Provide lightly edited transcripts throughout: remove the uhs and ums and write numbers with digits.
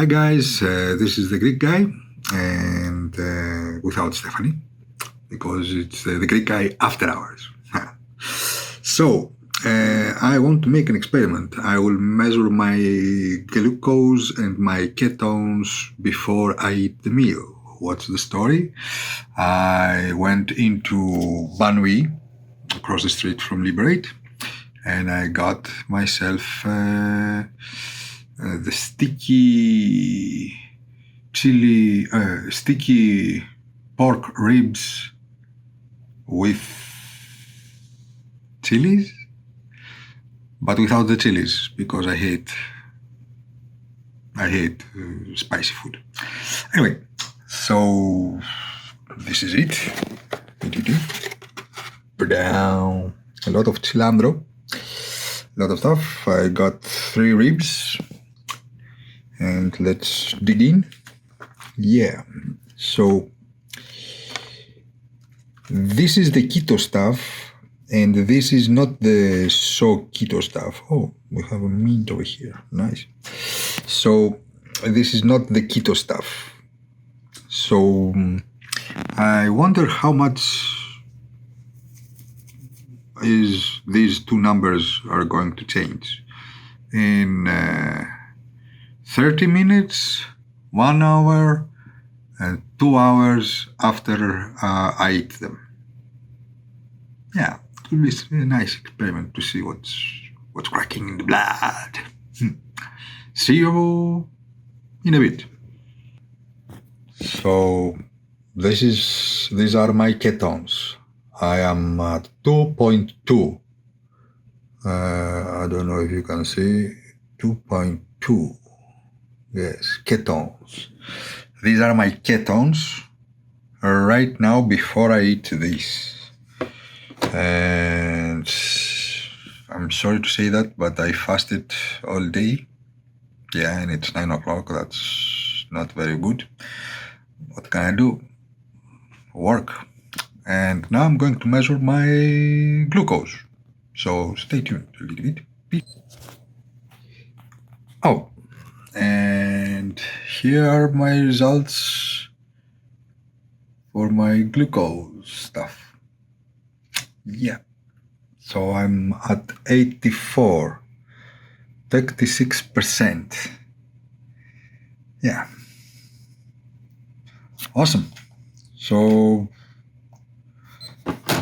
Hi guys, this is the Greek guy, and without Stephanie, because it's the Greek guy after hours. So, I want to make an experiment. I will measure my glucose and my ketones before I eat the meal. What's the story? I went into Banui, across the street from Liberate, and I got myself the sticky pork ribs with chilies, but without the chilies, because I hate spicy food. Anyway, so this is it. Put down a lot of cilantro, a lot of stuff. I got 3 ribs, and let's dig in. Yeah, so this is the keto stuff, and this is not the so keto stuff. Oh, we have a mint over here. Nice. So this is not the keto stuff. So I wonder how much is these two numbers are going to change in 30 minutes, 1 hour, and 2 hours after I eat them. Yeah, it will be a nice experiment to see what's cracking in the blood. See you in a bit. So these are my ketones. I am at 2.2. I don't know if you can see 2.2. Yes, ketones. These are my ketones right now before I eat this. And I'm sorry to say that, but I fasted all day. Yeah, and it's 9 o'clock. That's not very good. What can I do? Work. And now I'm going to measure my glucose. So stay tuned a little bit. Oh, and here are my results for my glucose stuff. Yeah. So I'm at 84, 36%. Yeah. Awesome. So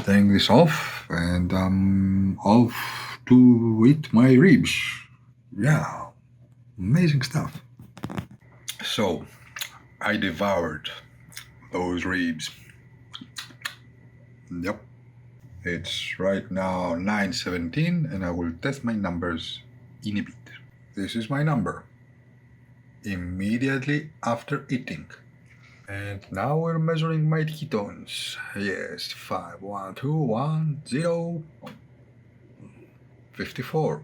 take this off, and I'm off to eat my ribs. Yeah. Amazing stuff. So I devoured those ribs. Yep. It's right now 9:17, and I will test my numbers in a bit. This is my number immediately after eating. And now we're measuring my ketones. Yes, 5, 1, 2, 1, 0, 54.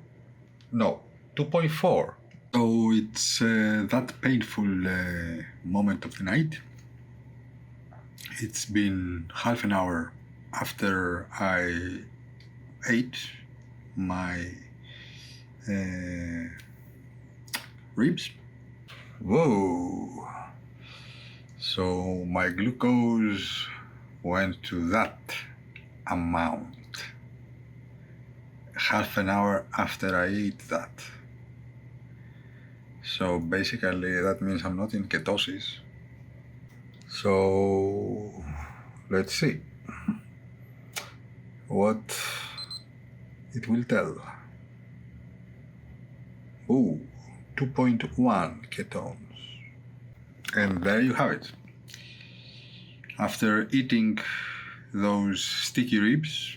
No, 2.4. So it's that painful moment of the night. It's been half an hour after I ate my ribs. Whoa! So my glucose went to that amount half an hour after I ate that. So basically that means I'm not in ketosis. So let's see what it will tell. Ooh, 2.1 ketones. And there you have it. After eating those sticky ribs,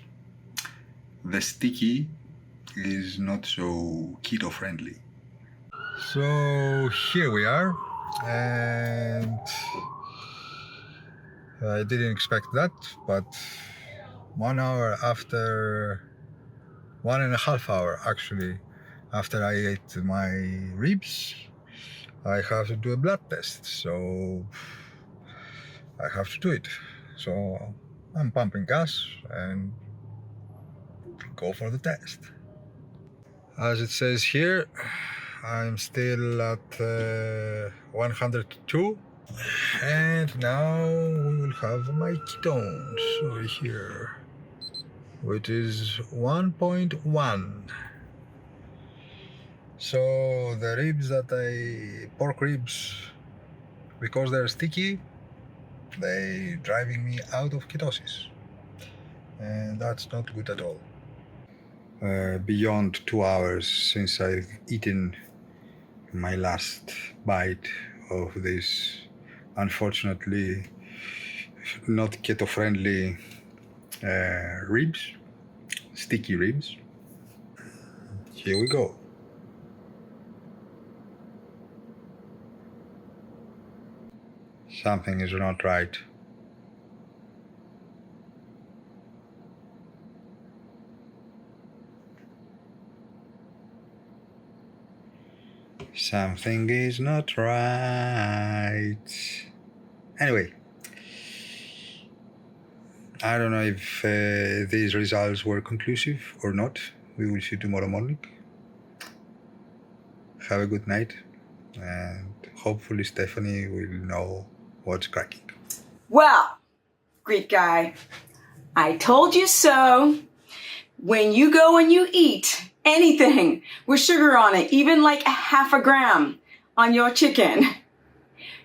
the sticky is not so keto friendly. So here we are, and I didn't expect that, but 1 hour after, 1.5 hours actually, after I ate my ribs, I have to do a blood test, so I have to do it. So I'm pumping gas and go for the test. As it says here, I'm still at 102. And now we will have my ketones over here, which is 1.1. So the ribs pork ribs, because they're sticky, they driving me out of ketosis. And that's not good at all. Beyond 2 hours since I've eaten my last bite of this, unfortunately not keto friendly ribs, sticky ribs. Here we go. Something is not right. Something is not right. Anyway, I don't know if these results were conclusive or not. We will see tomorrow morning. Have a good night, and hopefully Stephanie will know what's cracking. Well, Greek guy, I told you so. When you go and you eat anything with sugar on it, even like a half a gram on your chicken,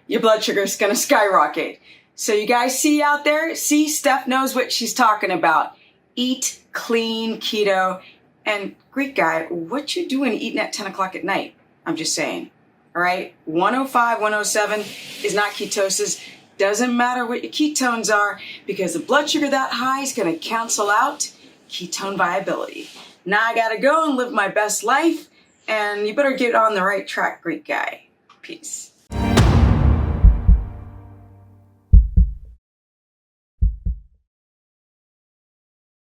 your blood sugar is going to skyrocket. So you guys see out there, see, Steph knows what she's talking about. Eat clean keto. And Greek guy, what you doing eating at 10 o'clock at night? I'm just saying. All right, 105, 107 is not ketosis. Doesn't matter what your ketones are, because the blood sugar that high is going to cancel out ketone viability. Now I got to go and live my best life, and you better get on the right track, Greek guy. Peace.